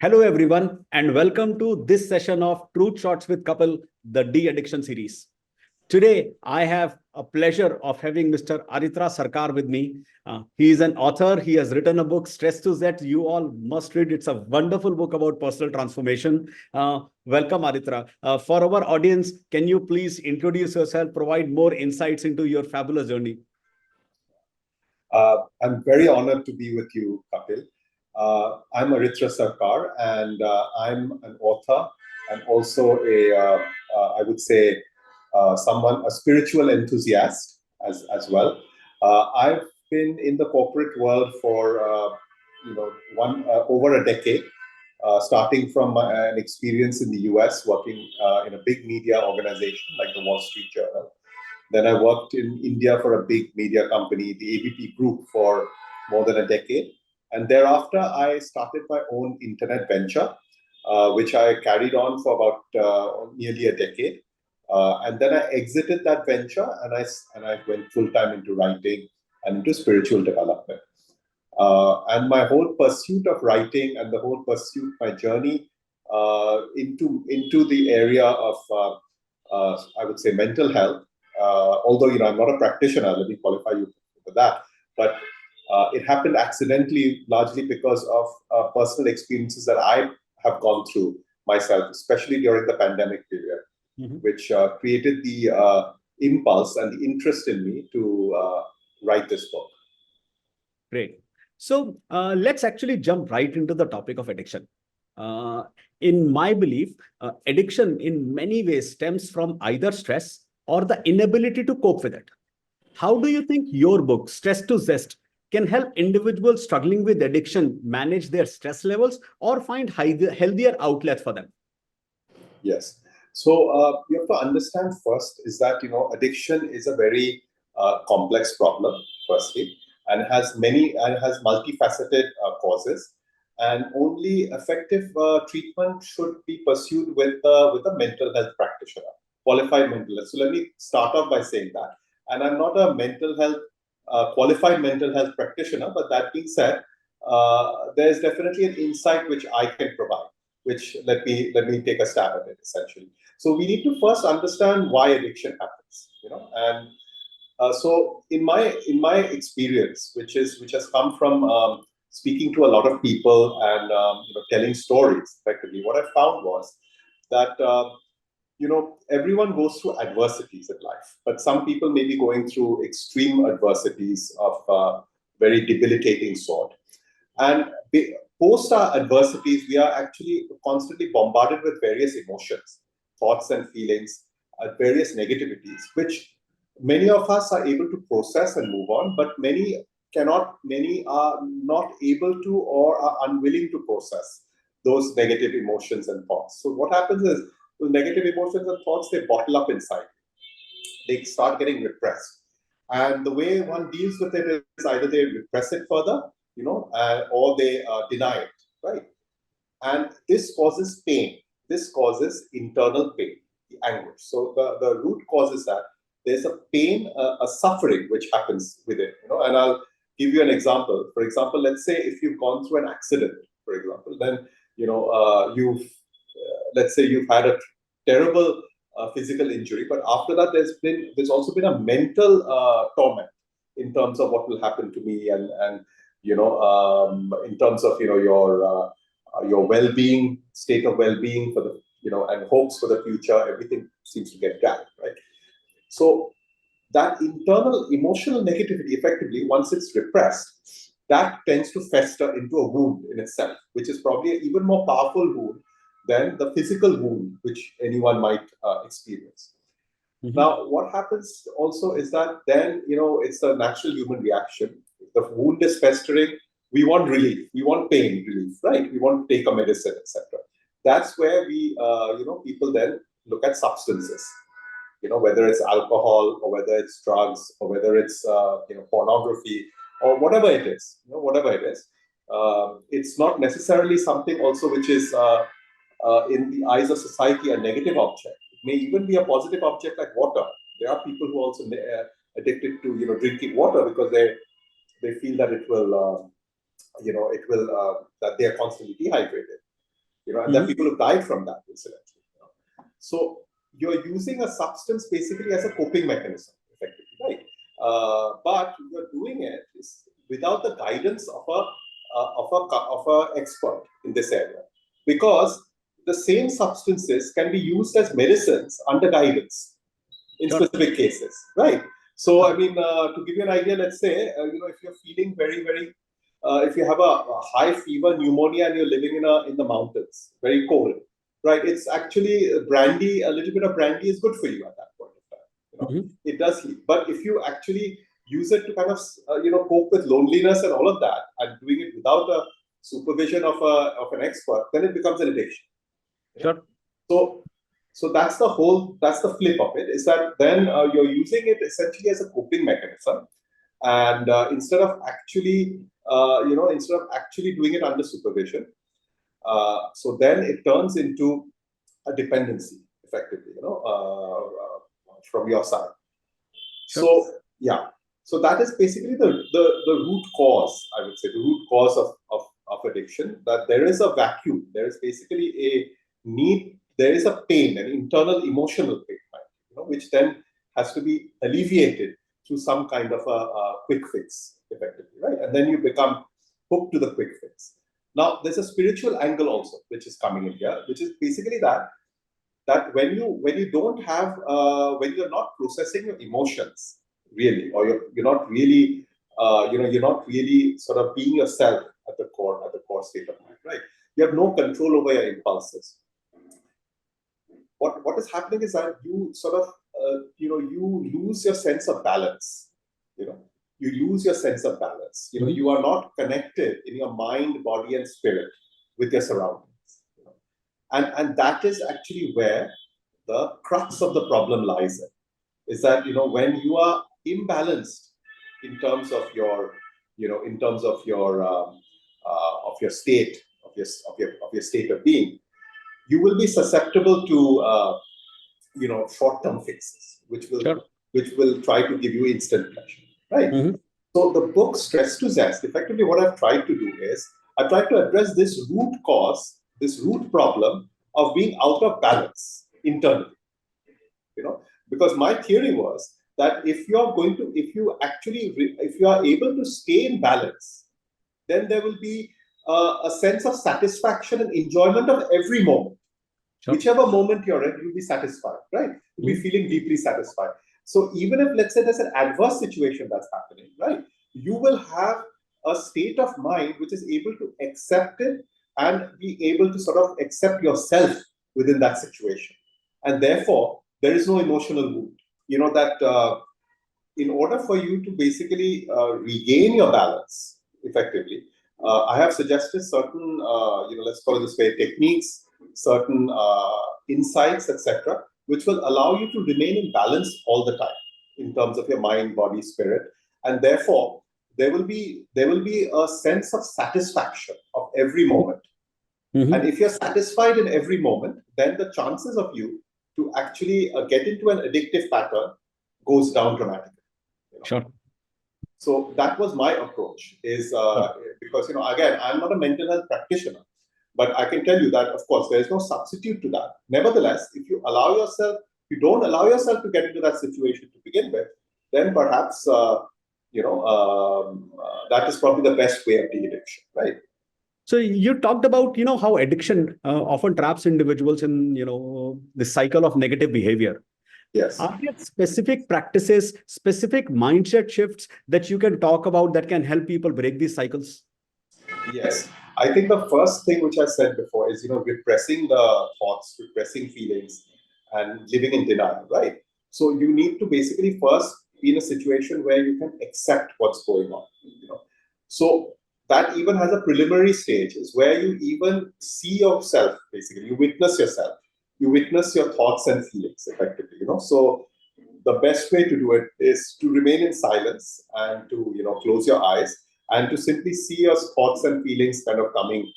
Hello, everyone, and welcome to this session of Truth Shots with Kapil, the de-addiction series. Today, I have a pleasure of having Mr. Aritra Sarkar with me. He is an author. He has written a book, Stress to Z. You all must read. It's a wonderful book about personal transformation. Welcome, Aritra. For our audience, can you please introduce yourself, provide more insights into your fabulous journey? I'm very honored to be with you, Kapil. I'm Aritra Sarkar, and I'm an author and also I would say, a spiritual enthusiast as well. I've been in the corporate world for, over a decade, starting from an experience in the US, working in a big media organization like the Wall Street Journal. Then I worked in India for a big media company, the ABP Group, for more than a decade. And thereafter, I started my own internet venture, which I carried on for about nearly a decade. And then I exited that venture and I went full time into writing and into spiritual development. And my whole pursuit of writing and the whole pursuit, my journey into the area of, I would say, mental health. Although I'm not a practitioner, let me qualify you for that. But it happened accidentally, largely because of personal experiences that I have gone through myself, especially during the pandemic period, which created the impulse and the interest in me to write this book. Great. So let's actually jump right into the topic of addiction. In my belief, addiction in many ways stems from either stress or the inability to cope with it. How do you think your book, Stress to Zest, can help individuals struggling with addiction manage their stress levels or find healthier outlets for them? Yes. So you have to understand first is that, addiction is a very complex problem, firstly, and has multifaceted causes. And only effective treatment should be pursued with a mental health practitioner, qualified mental health. So let me start off by saying that. And I'm not a qualified mental health practitioner, but that being said, there's definitely an insight which I can provide, which let me take a stab at it essentially. So we need to first understand why addiction happens, and so in my experience, which has come from speaking to a lot of people and telling stories, effectively, what I found was that everyone goes through adversities in life, but some people may be going through extreme adversities of very debilitating sort. And post our adversities, we are actually constantly bombarded with various emotions, thoughts and feelings, various negativities, which many of us are able to process and move on, but many cannot, many are not able to or are unwilling to process those negative emotions and thoughts. So what happens is, those negative emotions and thoughts, they bottle up inside. They start getting repressed. And the way one deals with it is either they repress it further, or they deny it, right? And this causes pain. This causes internal pain, the anguish. So the root cause is that there's a pain, a suffering which happens with it, and I'll give you an example. For example, let's say if you've gone through an accident, for example, then, let's say you've had a terrible physical injury, but after that there's also been a mental torment in terms of what will happen to me, and in terms of your well-being, state of well-being for the and hopes for the future. Everything seems to get damaged, right? So that internal emotional negativity, effectively, once it's repressed, that tends to fester into a wound in itself, which is probably an even more powerful wound than the physical wound which anyone might experience. Now, what happens also is that then, it's a natural human reaction. If the wound is festering, we want relief. We want pain relief, right? We want to take a medicine, etc. That's where people then look at substances, whether it's alcohol or whether it's drugs or whether it's, pornography or whatever it is, whatever it is. It's not necessarily something also which is, in the eyes of society, a negative object. It may even be a positive object like water. There are people who are also addicted to, drinking water because they feel that it will, that they are constantly dehydrated. and there are people who died from that, incidentally. So you're using a substance basically as a coping mechanism, effectively, right? But you're doing it without the guidance of a expert in this area, because the same substances can be used as medicines under guidance in specific cases, right? So, I mean, to give you an idea, let's say, if you're feeling very, if you have a high fever, pneumonia, and you're living in the mountains, very cold, right? It's actually brandy. A little bit of brandy is good for you at that point of time. It does heal. But if you actually use it to kind of, cope with loneliness and all of that, and doing it without a supervision of an expert, then it becomes an addiction. Sure. So that's the flip of it, is that then you're using it essentially as a coping mechanism, and instead of actually doing it under supervision, so then it turns into a dependency, effectively, from your side. Sure. So yeah, so that is basically the root cause, I would say, the root cause of addiction. That there is a vacuum, there is basically a need. There is a pain, an internal emotional pain, which then has to be alleviated through some kind of a quick fix, effectively, right? And then you become hooked to the quick fix. Now, there's a spiritual angle also, which is coming in here, which is basically that when you don't have, when you're not processing your emotions really, or you're not really, you're not really sort of being yourself at the core state of mind, right? You have no control over your impulses. What is happening is that you sort of, you lose your sense of balance. You lose your sense of balance. You are not connected in your mind, body, and spirit with your surroundings. And that is actually where the crux of the problem lies in. Is that when you are imbalanced in terms of your, state of your state of being, you will be susceptible to short-term fixes, which will try to give you instant pleasure, right? So the book Stress to Zest, effectively what I've tried to do is I've tried to address this root cause, this root problem of being out of balance internally. Because my theory was that if you are able to stay in balance, then there will be a sense of satisfaction and enjoyment of every moment. Sure. Whichever moment you're in, you'll be satisfied, right? You'll be feeling deeply satisfied. So even if, let's say, there's an adverse situation that's happening, right? You will have a state of mind which is able to accept it and be able to sort of accept yourself within that situation. And therefore, there is no emotional wound. That in order for you to basically regain your balance effectively, I have suggested certain, let's call it this way, techniques, certain insights, etc., which will allow you to remain in balance all the time in terms of your mind, body, spirit, and therefore there will be a sense of satisfaction of every moment. And if you're satisfied in every moment, then the chances of you to actually get into an addictive pattern goes down dramatically. Sure. So that was my approach. Because again, I'm not a mental health practitioner. But I can tell you that, of course, there is no substitute to that. Nevertheless, if you don't allow yourself to get into that situation to begin with, then perhaps, that is probably the best way of de-addiction, right? So you talked about, how addiction often traps individuals in, the cycle of negative behavior. Yes. Are there specific practices, specific mindset shifts that you can talk about that can help people break these cycles? Yes. I think the first thing which I said before is, repressing the thoughts, repressing feelings, and living in denial, right? So you need to basically first be in a situation where you can accept what's going on. So that even has a preliminary stage, is where you even see yourself, basically. You witness yourself. You witness your thoughts and feelings, effectively. So the best way to do it is to remain in silence and to, close your eyes, and to simply see your thoughts and feelings kind of coming,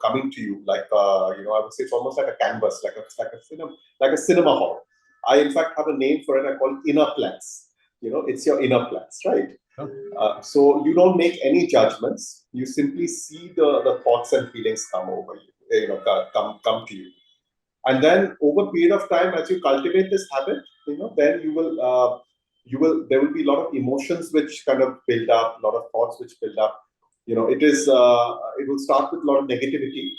coming to you, like, I would say it's almost like a canvas, like a cinema hall. I, in fact, have a name for it. I call it inner plans. It's your inner plans, right? So you don't make any judgments. You simply see the thoughts and feelings come over you. come to you. And then over a period of time, as you cultivate this habit, then there will be a lot of emotions which kind of build up, a lot of thoughts which build up. It will start with a lot of negativity,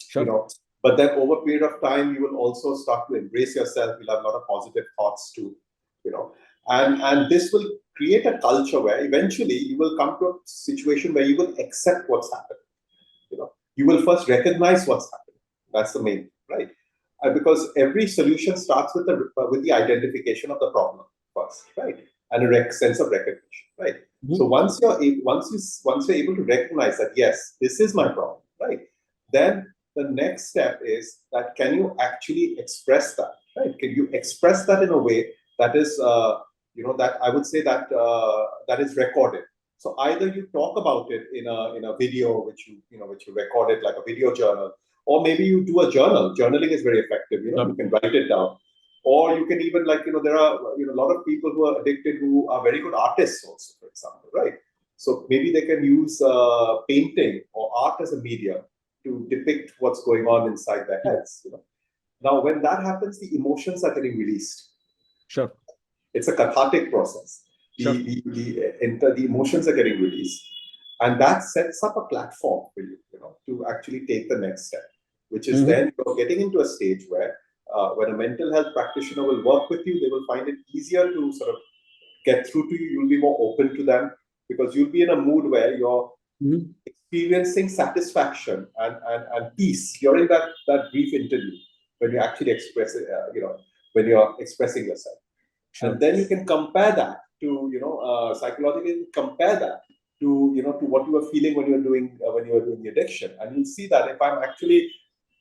Sure. but then over a period of time, you will also start to embrace yourself. You'll have a lot of positive thoughts too, and this will create a culture where eventually you will come to a situation where you will accept what's happening. You will first recognize what's happening. That's the main thing, right? Because every solution starts with the identification of the problem first, right, and a sense of recognition, right. Mhm. So once you're able to recognize that yes, this is my problem, right, then the next step is that can you actually express that, right? Can you express that in a way that is, that I would say that that is recorded. So either you talk about it in a video which you record it like a video journal, or maybe you do a journal. Journaling is very effective. You can write it down, or you can even there are a lot of people who are addicted who are very good artists also, for example, right? So maybe they can use painting or art as a medium to depict what's going on inside their heads. Now, when that happens, the emotions are getting released. Sure. It's a cathartic process. Sure. The emotions are getting released, and that sets up a platform for you, to actually take the next step, which is then you're getting into a stage where when a mental health practitioner will work with you, they will find it easier to sort of get through to you. You'll be more open to them because you'll be in a mood where you're experiencing satisfaction and peace during that brief interview when you actually express it, when you're expressing yourself. Sure. And then you can compare that to, psychologically compare that to, to what you were feeling when you were doing the addiction. And you'll see that if I'm actually,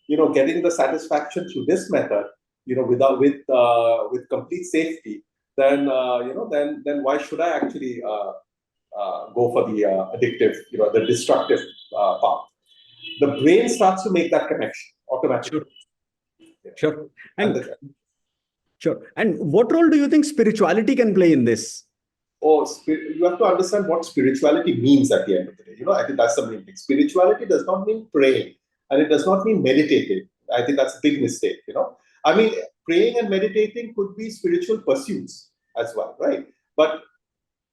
getting the satisfaction through this method, with complete safety, then, then why should I actually go for the addictive, the destructive path? The brain starts to make that connection automatically. Sure. Sure. And what role do you think spirituality can play in this? You have to understand what spirituality means at the end of the day. I think that's the main thing. Spirituality does not mean praying, and it does not mean meditating. I think that's a big mistake. I mean, praying and meditating could be spiritual pursuits as well, right? But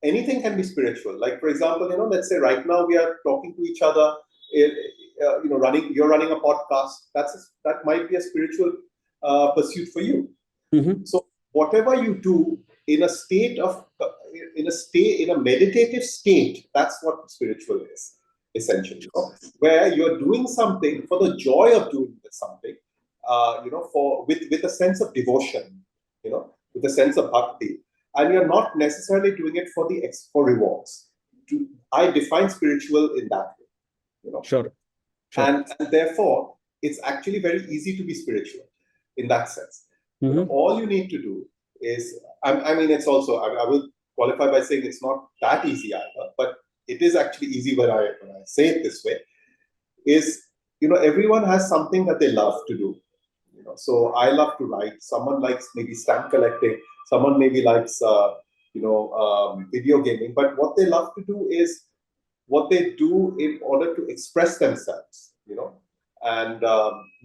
anything can be spiritual. Like, for example, let's say right now we are talking to each other. You're running a podcast. That might be a spiritual pursuit for you. So whatever you do in a meditative state, that's what spiritual is, essentially. Where you're doing something for the joy of doing something, with a sense of devotion, with a sense of bhakti, and you're not necessarily doing it for rewards. I define spiritual in that way. Sure. And therefore, it's actually very easy to be spiritual in that sense. All you need to do is, I mean, it's also, I will qualify by saying it's not that easy either, but it is actually easy when I say it this way, is, everyone has something that they love to do. So I love to write. Someone likes maybe stamp collecting. Someone maybe likes, video gaming. But what they love to do is what they do in order to express themselves, and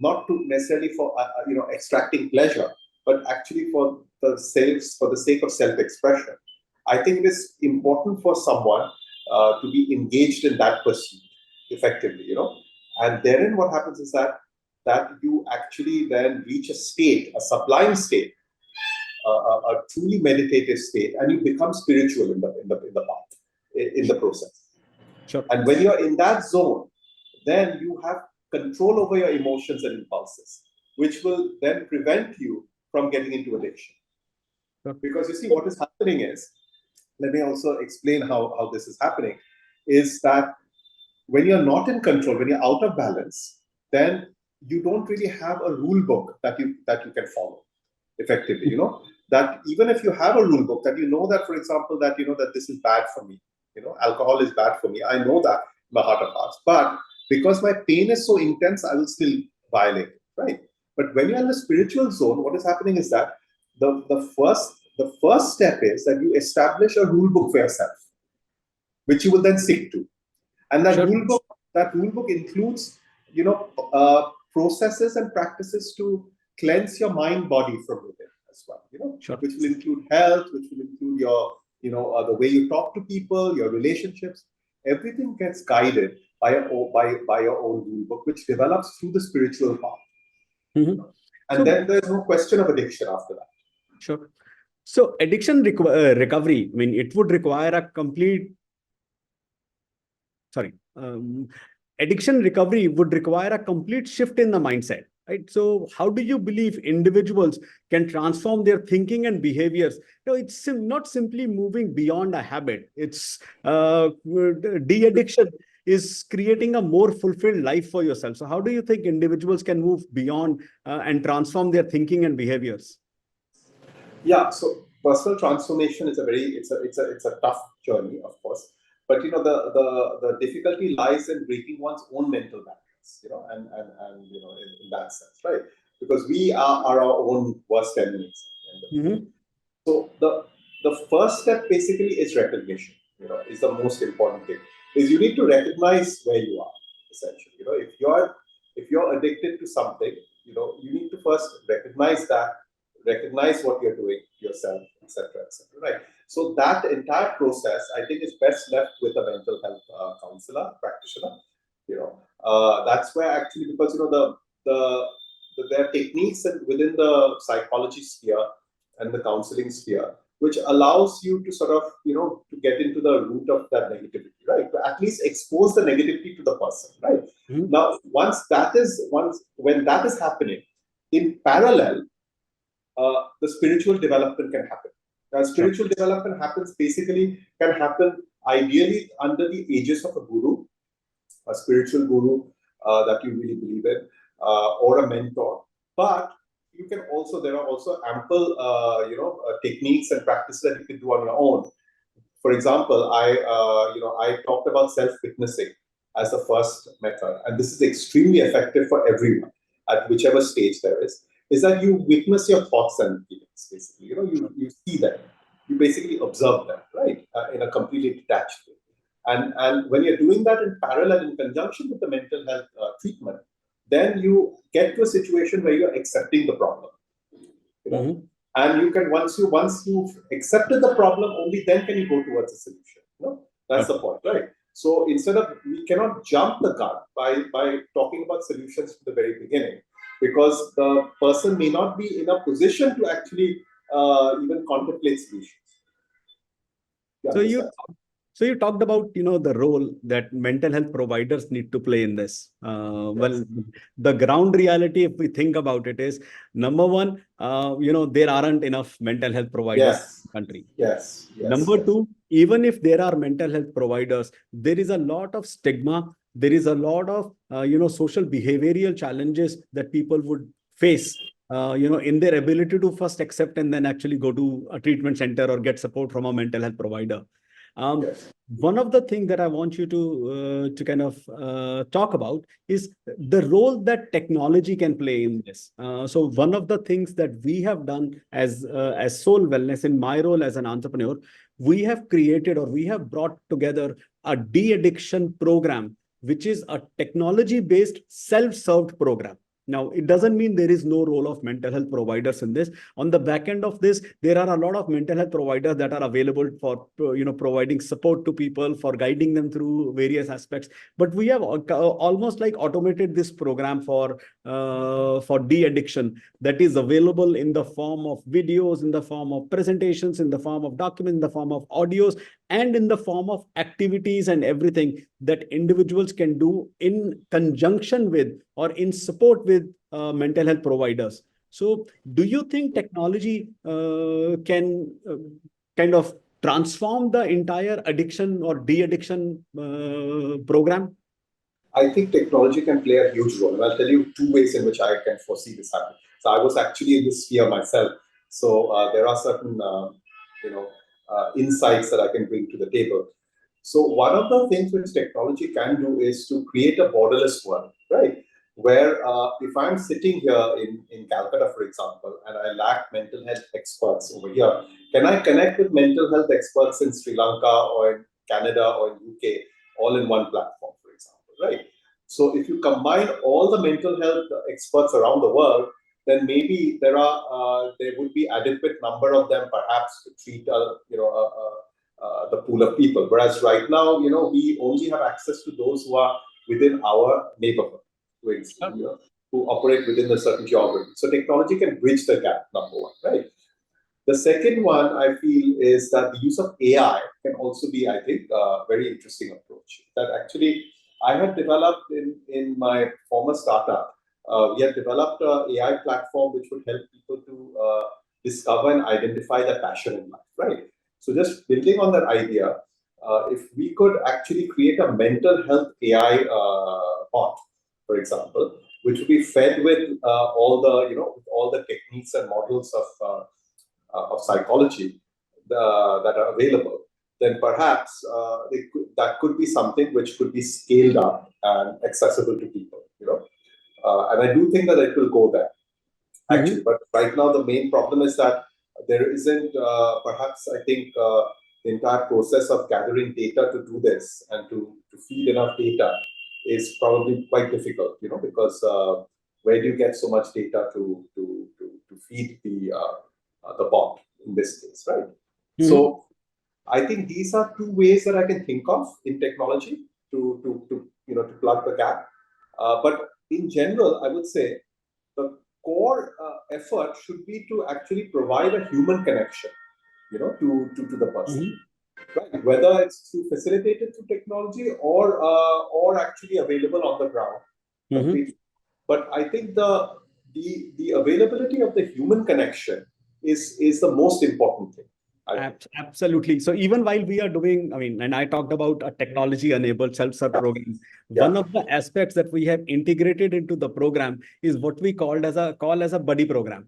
not to necessarily for, extracting pleasure, but actually for the sake of self-expression. I think it is important for someone to be engaged in that pursuit effectively, and therein what happens is that you actually then reach a state, a sublime state, a truly meditative state, and you become spiritual in the path, in the process. Sure. And when you're in that zone, then you have control over your emotions and impulses, which will then prevent you from getting into addiction. Because you see, what is happening is, let me also explain how this is happening, is that when you're not in control, when you're out of balance, then you don't really have a rule book that you can follow effectively. That even if you have a rule book that that, for example, that that this is bad for me, alcohol is bad for me, I know that in my heart of hearts, but because my pain is so intense, I will still violate it, right? But when you're in the spiritual zone, what is happening is that the first step is that you establish a rule book for yourself, which you will then stick to. And that rule book includes, processes and practices to cleanse your mind, body from within as well. Sure. Which will include health, which will include your, the way you talk to people, your relationships. Everything gets guided by your own rule book, which develops through the spiritual path. Mhm. And So, then there's no question of addiction after that. sure. So addiction recovery, I mean, it would require a complete, sorry, addiction recovery would require a complete shift in the mindset, right? So how do you believe individuals can transform their thinking and behaviors? It's not simply moving beyond a habit. It's de-addiction is creating a more fulfilled life for yourself. So how do you think individuals can move beyond and transform their thinking and behaviors? Yeah, so personal transformation is a tough journey, of course. But the difficulty lies in breaking one's own mental barriers, and in that sense, right? Because we are our own worst enemies. Mm-hmm. So the first step basically is recognition, is the most important thing. Is you need to recognize where you are, essentially. If you're addicted to something, you need to first recognize what you're doing yourself, etc., etc. Right. So that entire process, I think, is best left with a mental health counselor, practitioner. That's where actually, because there are techniques within the psychology sphere and the counseling sphere, which allows you to sort of, to get into the root of that negativity, right? To at least expose the negativity to the person, right? Mm-hmm. Now, when that is happening, in parallel, the spiritual development can happen. Now, spiritual development can happen ideally under the aegis of a guru, a spiritual guru that you really believe in, or a mentor. But there are also ample, techniques and practices that you can do on your own. For example, I talked about self-witnessing as the first method, and this is extremely effective for everyone at whichever stage there is that you witness your thoughts and feelings, basically. You see them, you basically observe them, right, in a completely detached way. And when you're doing that in parallel, in conjunction with the mental health treatment, then you get to a situation where you're accepting the problem. Mm-hmm. And you can once you've accepted the problem, only then can you go towards a solution. That's the point, right? So we cannot jump the gun by talking about solutions from the very beginning, because the person may not be in a position to actually even contemplate solutions. So you talked about the role that mental health providers need to play in this. Well, the ground reality, if we think about it, is number one, there aren't enough mental health providers in the country. Number two, even if there are mental health providers, there is a lot of stigma. There is a lot of social behavioral challenges that people would face. In their ability to first accept and then actually go to a treatment center or get support from a mental health provider. One of the things that I want you to kind of talk about is the role that technology can play in this. So one of the things that we have done as Soul Wellness, in my role as an entrepreneur, we have created, or we have brought together, a de-addiction program, which is a technology-based self-served program. Now, it doesn't mean there is no role of mental health providers in this. On the back end of this, there are a lot of mental health providers that are available for providing support to people, for guiding them through various aspects. But we have almost like automated this program for de-addiction, that is available in the form of videos, in the form of presentations, in the form of documents, in the form of audios, and in the form of activities and everything that individuals can do in conjunction with or in support with mental health providers. So do you think technology can kind of transform the entire addiction or de-addiction program? I think technology can play a huge role. And I'll tell you two ways in which I can foresee this happening. So I was actually in this sphere myself. So there are certain, insights that I can bring to the table. So one of the things which technology can do is to create a borderless world, right? Where if I'm sitting here in Calcutta, for example, and I lack mental health experts over here, can I connect with mental health experts in Sri Lanka or in Canada or in UK all in one platform, for example, right? So if you combine all the mental health experts around the world, then maybe there would be adequate number of them perhaps to treat the pool of people. Whereas right now, we only have access to those who are within our neighborhood, who operate within a certain geography. So technology can bridge the gap, number one, right? The second one I feel is that the use of AI can also be, I think, a very interesting approach. That actually I had developed in my former startup. We had developed an AI platform which would help people to discover and identify their passion in life, right? So just building on that idea, if we could actually create a mental health AI bot, for example, which would be fed with all the techniques and models of psychology that are available, then perhaps that could be something which could be scaled up and accessible to people. And I do think that it will go there actually. But right now, the main problem is that there isn't, perhaps I think, the entire process of gathering data to do this and to feed enough data is probably quite difficult, because where do you get so much data to feed the bot in this case, right? So I think these are two ways that I can think of in technology to plug the gap. But in general, I would say the core effort should be to actually provide a human connection, to the person, right? Whether it's facilitated through technology or actually available on the ground completely. But I think the availability of the human connection is the most important thing. Absolutely. So even while we are doing, and I talked about a technology-enabled self-serve program, one of the aspects that we have integrated into the program is what we call as a buddy program.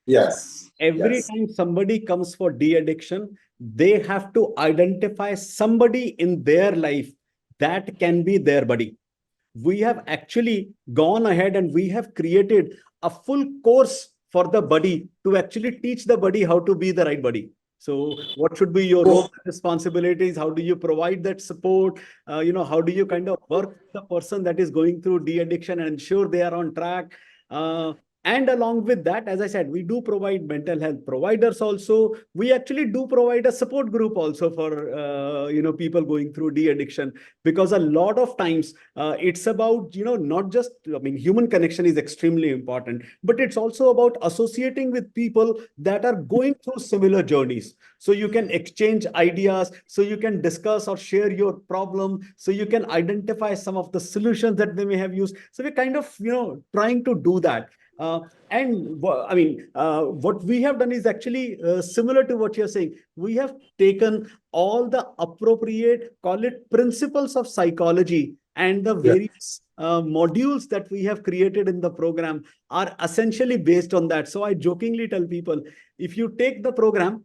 Yes. Every time somebody comes for de-addiction, they have to identify somebody in their life that can be their buddy. We have actually gone ahead and we have created a full course for the buddy to actually teach the buddy how to be the right buddy. So what should be your role and responsibilities? How do you provide that support? How do you kind of work with the person that is going through de-addiction and ensure they are on track? And along with that, as I said, we do provide mental health providers also. We actually do provide a support group also for, people going through de-addiction, because a lot of times it's about, not just, human connection is extremely important, but it's also about associating with people that are going through similar journeys. So you can exchange ideas, so you can discuss or share your problem, so you can identify some of the solutions that they may have used. So we're kind of, trying to do that. What we have done is actually similar to what you're saying. We have taken all the appropriate, call it principles of psychology, and the various modules that we have created in the program are essentially based on that. So I jokingly tell people, if you take the program,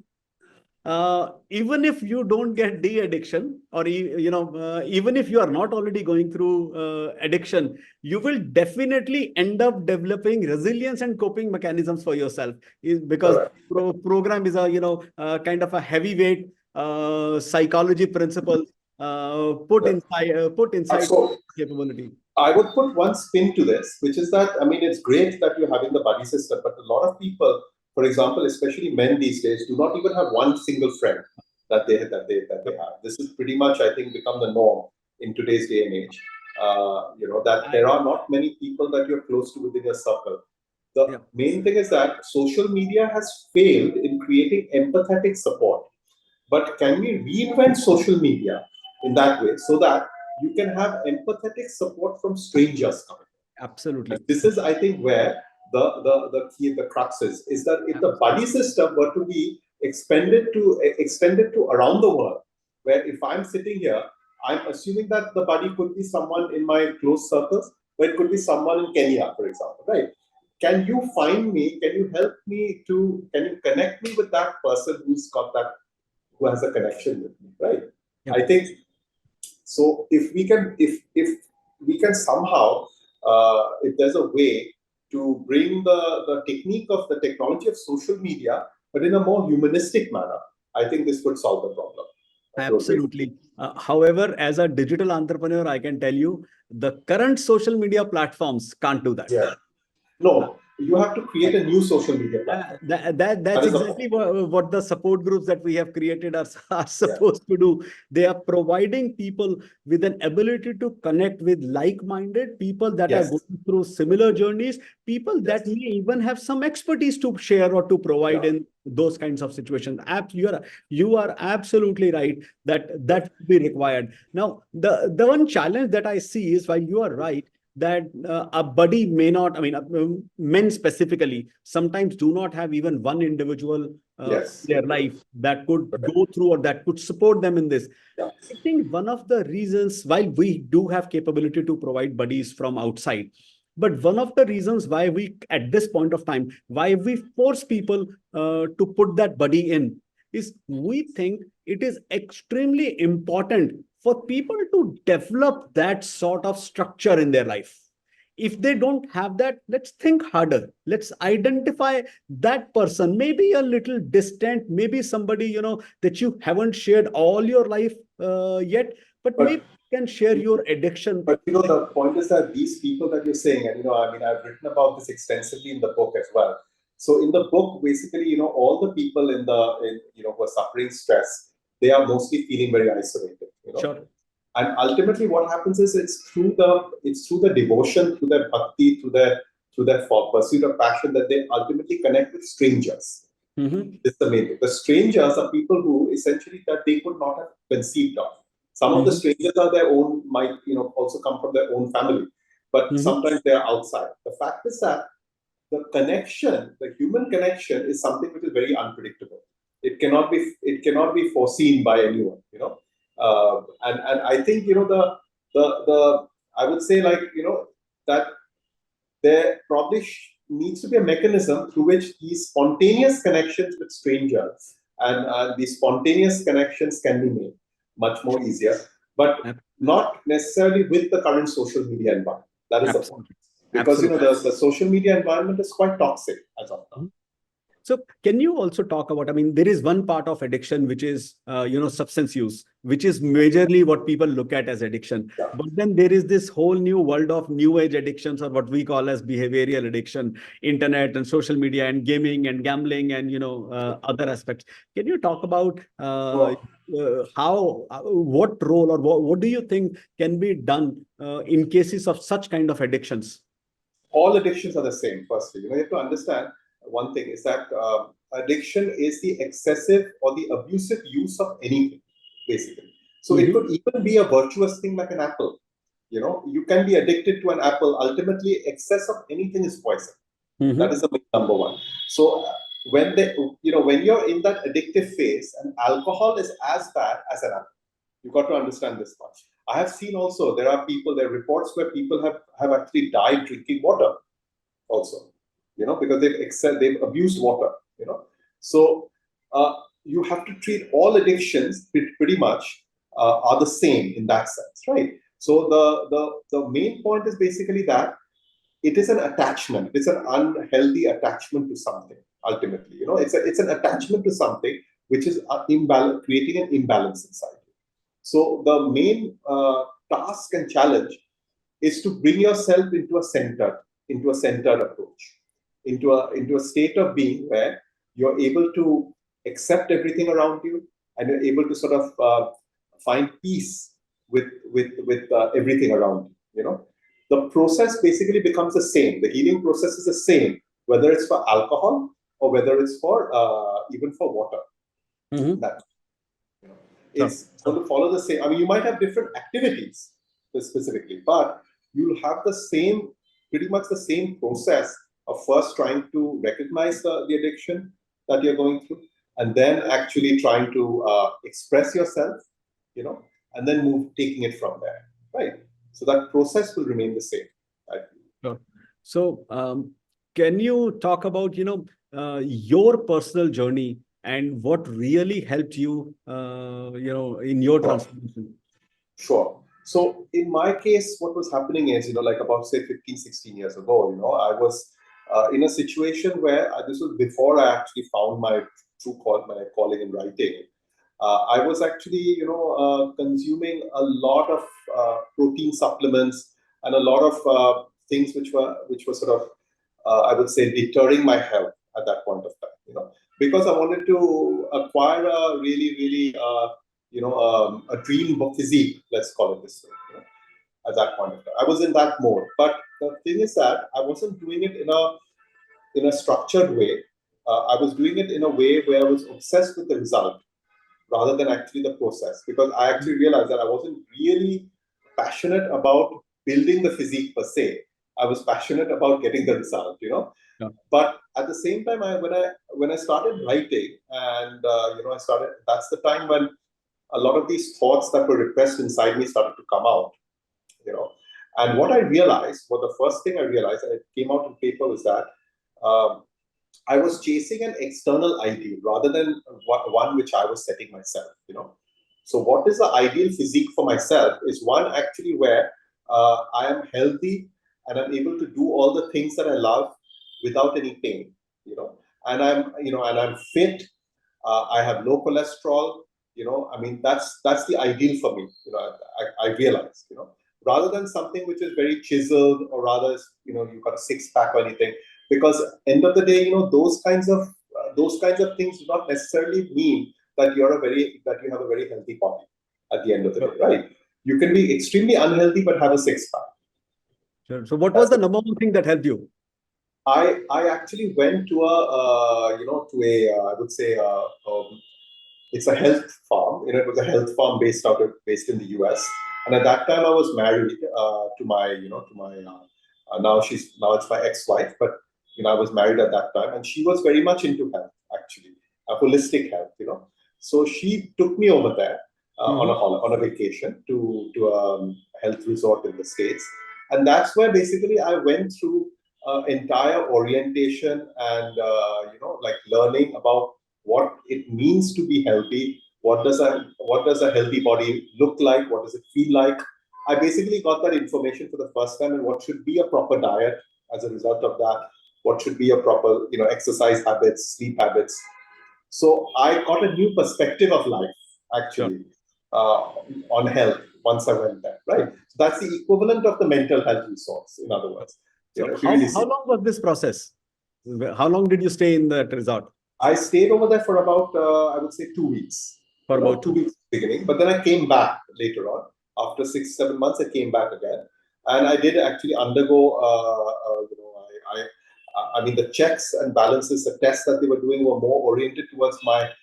even if you don't get de-addiction, or even if you are not already going through addiction, you will definitely end up developing resilience and coping mechanisms for yourself, because program is a kind of a heavyweight psychology principle put inside capability. I would put one spin to this, which is that, it's great that you're having the buddy system, but a lot of people, for example, especially men these days, do not even have one single friend that they have. This is pretty much, I think, become the norm in today's day and age. That there are not many people that you're close to within your circle. The main thing is that social media has failed in creating empathetic support. But can we reinvent social media in that way so that you can have empathetic support from strangers coming? Absolutely. This is, I think, where the key, the crux is that if the buddy system were to be extended to around the world, where if I'm sitting here, I'm assuming that the buddy could be someone in my close circles, but it could be someone in Kenya, for example, right? Can you find me? Can you help me can you connect me with that person who has a connection with me, right? I think so. If we can somehow, if there's a way to bring the technique of the technology of social media, but in a more humanistic manner, I think this would solve the problem. totally. Absolutely. However, as a digital entrepreneur, I can tell you the current social media platforms can't do that. Yeah. No, you have to create a new social media platform. That That's is the exactly point. what the support groups that we have created are Yeah. supposed to do. They are providing people with an ability to connect with like-minded people that are Yes. going through similar journeys, people Yes. that may even have some expertise to share or to provide Yeah. in those kinds of situations. You are absolutely right that that will be required. Now, the one challenge that I see is, while you are right that a buddy may not, I mean, men specifically sometimes do not have even one individual Yes. in their life that could Correct. go through or that could support them in this. Yeah. I think one of the reasons, while we do have capability to provide buddies from outside, but one of the reasons why we, at this point of time, why we force people to put that buddy in is we think it is extremely important for people to develop that sort of structure in their life. If they don't have that, let's think harder. Let's identify that person, maybe a little distant, maybe somebody, that you haven't shared all your life yet, but maybe But you can share your addiction. But the point is that these people that you're saying, and I mean, I've written about this extensively in the book as well. So in the book, basically, all the people who are suffering stress, they are mostly feeling very isolated. Sure. And ultimately, what happens is it's through the devotion, through their bhakti, through their pursuit of passion that they ultimately connect with strangers. Mm-hmm. This is the main thing. The strangers are people who essentially that they could not have conceived of. Some of the Mm-hmm. strangers are their own, might also come from their own family, but Mm-hmm. sometimes they are outside. The fact is that the connection, the human connection, is something which is very unpredictable. It cannot be foreseen by anyone. And I think the I would say, like, that there probably needs to be a mechanism through which these spontaneous connections with strangers and these spontaneous connections can be made much more easier, but not necessarily with the current social media environment. That is the point. Absolutely. Because Absolutely. the social media environment is quite toxic as of now. So can you also talk about, I mean, there is one part of addiction, which is, substance use, which is majorly what people look at as addiction. Yeah. But then there is this whole new world of new age addictions, or what we call as behavioral addiction, internet and social media and gaming and gambling and, other aspects. Can you talk about Well, what role or what do you think can be done in cases of such kind of addictions? all addictions are the same. Firstly, you have to understand one thing is that addiction is the excessive or the abusive use of anything, basically. So it Mm-hmm. could even be a virtuous thing like an apple. You can be addicted to an apple. Ultimately, excess of anything is poison. That Mm-hmm. is the number one. So when you're in that addictive phase, and alcohol is as bad as an alcohol. You got to understand this much. I have seen also there are reports where people have actually died drinking water also, because they've abused water, So you have to treat all addictions pretty much are the same in that sense, right? So the main point is basically that it is an attachment. It's an unhealthy attachment to something. Ultimately, it's an attachment to something which is creating an imbalance inside you. So the main task and challenge is to bring yourself into a centered approach, into a state of being where you're able to accept everything around you, and you're able to sort of find peace with everything around you. The process basically becomes the same. The healing process is the same, whether it's for alcohol or whether it's for even for water. Mm-hmm. That you know, Sure. it's going to follow the same. I mean, you might have different activities specifically, but you'll have pretty much the same process of first trying to recognize the addiction that you're going through, and then actually trying to express yourself, you know, and then taking it from there, right? So that process will remain the same. Right? Sure. So, can you talk about, your personal journey and what really helped you, in your Sure. transformation? Sure. So in my case, what was happening is, like about say 15, 16 years ago, I was in a situation where this was before I actually found my calling in writing. I was actually, consuming a lot of protein supplements and a lot of things which were sort of, I would say, deterring my health at that point of time. Because I wanted to acquire a really, really, a dream physique. Let's call it this way. At that point of time, I was in that mode. But the thing is that I wasn't doing it in a structured way. I was doing it in a way where I was obsessed with the result rather than actually the process, because I actually realized that I wasn't really passionate about building the physique per se. I was passionate about getting the result. Yeah. But at the same time, when I started writing, and I started. That's the time when a lot of these thoughts that were repressed inside me started to come out. You know, and what I realized, the first thing I realized, and it came out in paper, was that um, I was chasing an external ideal rather than one which I was setting myself. So what is the ideal physique for myself is one actually where I am healthy and I'm able to do all the things that I love without any pain, and I'm fit. I have low cholesterol. I mean, that's the ideal for me. I realize, rather than something which is very chiseled, or rather, you've got a six pack or anything. Because end of the day, those kinds of things do not necessarily mean that you have a very healthy body at the end of the day, right? You can be extremely unhealthy but have a six pack. Sure. So what was the number one thing that helped you? I actually went to I would say, it's a health farm. It was a health farm based in the US. And at that time, I was married to my now it's my ex-wife, but I was married at that time, and she was very much into health, actually, holistic health. So she took me over there on a vacation to a health resort in the States, and that's where basically I went through entire orientation and like learning about what it means to be healthy. What does a healthy body look like? What does it feel like? I basically got that information for the first time, and what should be a proper diet as a result of that. What should be a proper exercise habits, sleep habits. So I got a new perspective of life, Sure. actually, on health once I went there. Right. So that's the equivalent of the mental health resource. In other words, So if you really how see. long was this process? How long did you stay in that resort? I stayed over there for about, I would say, 2 weeks. For about 2 weeks beginning, but then I came back later on. After 6, 7 months, I came back again, and I did actually undergo. I mean, the checks and balances, the tests that they were doing were more oriented towards my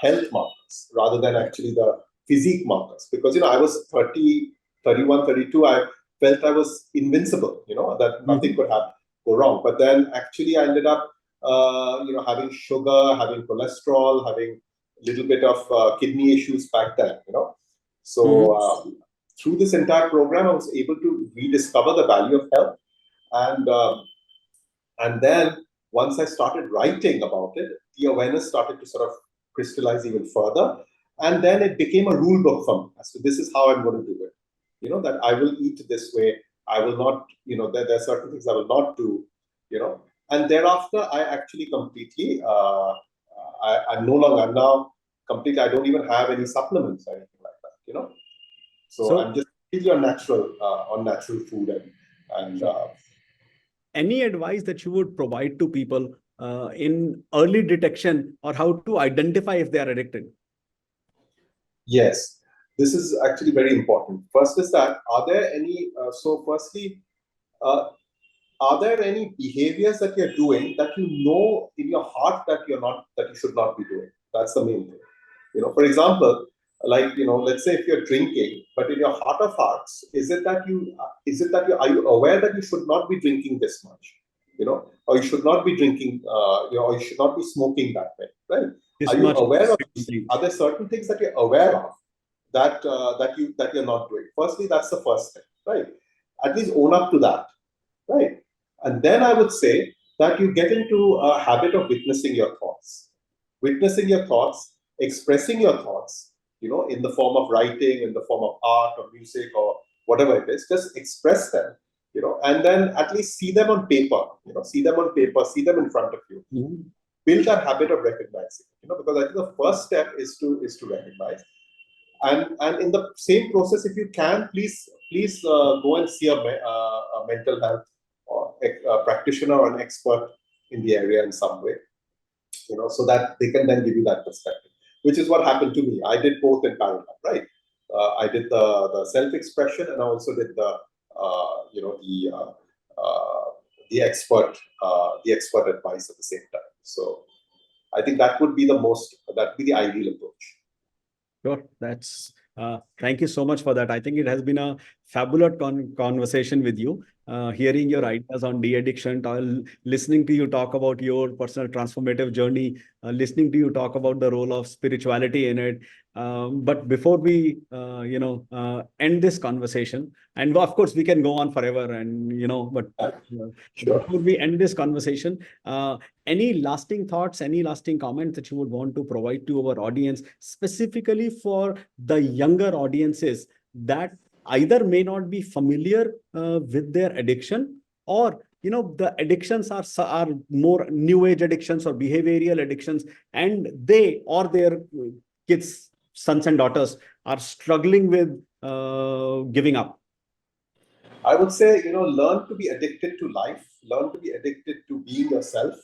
health markers rather than actually the physique markers. Because I was 30, 31, 32. I felt I was invincible. That nothing could go wrong. But then actually, I ended up having sugar, having cholesterol, having a little bit of kidney issues back then. So through this entire program, I was able to rediscover the value of health, and then once I started writing about it, the awareness started to sort of crystallize even further, and then it became a rule book for me as to this is how I'm going to do it. That I will eat this way. I will not. There are certain things I will not do. And thereafter, I actually completely, I'm no longer, I'm now completely, I don't even have any supplements or anything like that. So I'm just completely on natural food and any advice that you would provide to people in early detection, or how to identify if they are addicted? yes, this is actually very important. First is that, are there any, firstly, uh, are there any behaviors that you're doing that in your heart that you should not be doing? That's the main thing. For example, like let's say if you're drinking, but in your heart of hearts, are you aware that you should not be drinking this much? Or you should not be drinking, or you should not be smoking that way, right? This Are you much aware of these? frequently. Are there certain things that you're aware of that you're not doing? Firstly, that's the first thing, right? At least own up to that, right? And then I would say that you get into a habit of witnessing your thoughts, expressing your thoughts, in the form of writing, in the form of art or music or whatever it is. Just express them, and then at least see them on paper, see them in front of you. build that habit of recognizing. Because I think the first step is to recognize, and in the same process, if you can, please go and see a mental health or a practitioner or an expert in the area in some way, so that they can then give you that perspective, which is what happened to me. I did both in parallel, right? I did the self-expression, and I also did uh, the expert advice at the same time. So I think that would be the ideal approach. Sure. That's thank you so much for that. I think it has been a fabulous conversation with you. Hearing your ideas on de-addiction, listening to you talk about your personal transformative journey, listening to you talk about the role of spirituality in it. But before we, end this conversation, and of course we can go on forever, and but Sure. before we end this conversation, any lasting thoughts, any lasting comments that you would want to provide to our audience, specifically for the younger audiences that either may not be familiar with their addiction, or the addictions are more new age addictions or behavioral addictions, and they or their kids, sons and daughters, are struggling with giving up? I would say, learn to be addicted to life, learn to be addicted to being yourself.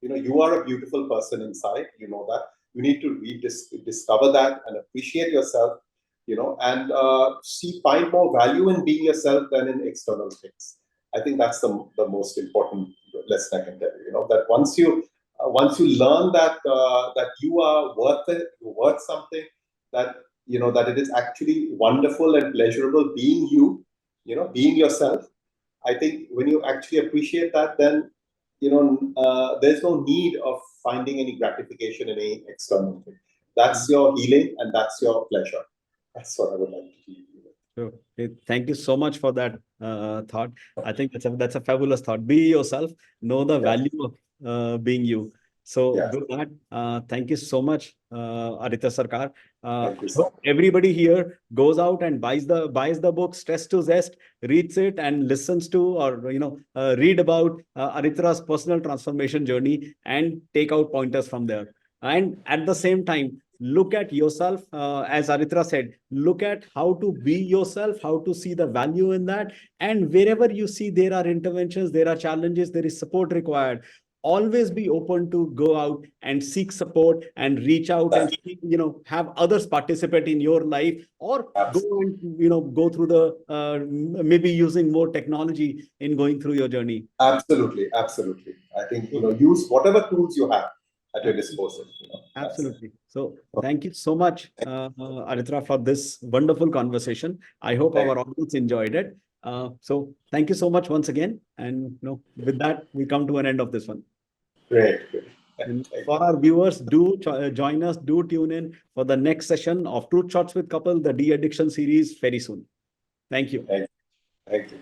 You are a beautiful person inside, that. You need to discover that and appreciate yourself, and find more value in being yourself than in external things. I think that's the most important lesson I can tell you, that once you learn that you are worth it, you're worth something, that, that it is actually wonderful and pleasurable being you, being yourself. I think when you actually appreciate that, then there's no need of finding any gratification in any external thing. That's your healing and that's your pleasure. That's what I would like to leave you with. Sure. Okay. Thank you so much for that thought. I think that's a fabulous thought. Be yourself. Know the value of being you. So Yeah. with that, thank you so much, Aritra Sarkar. Thank you, I sir. hope everybody here goes out and buys the book Stress to Zest, reads it, and listens to, or read about Aritra's personal transformation journey, and take out pointers from there. And at the same time, look at yourself, as Aritra said, look at how to be yourself, how to see the value in that. And wherever you see there are interventions, there are challenges, there is support required, always be open to go out and seek support and reach out and have others participate in your life, or go and go through the maybe using more technology in going through your journey. Absolutely. I think, use whatever tools you have at your disposal. Absolutely. So thank you so much, Aritra, for this wonderful conversation. I hope our audience enjoyed it. So thank you so much once again. And with that, we come to an end of this one. Great. And for our viewers, do join us, do tune in for the next session of Truth Shots with Kapil, the de-addiction series, very soon. Thank you. Thank you.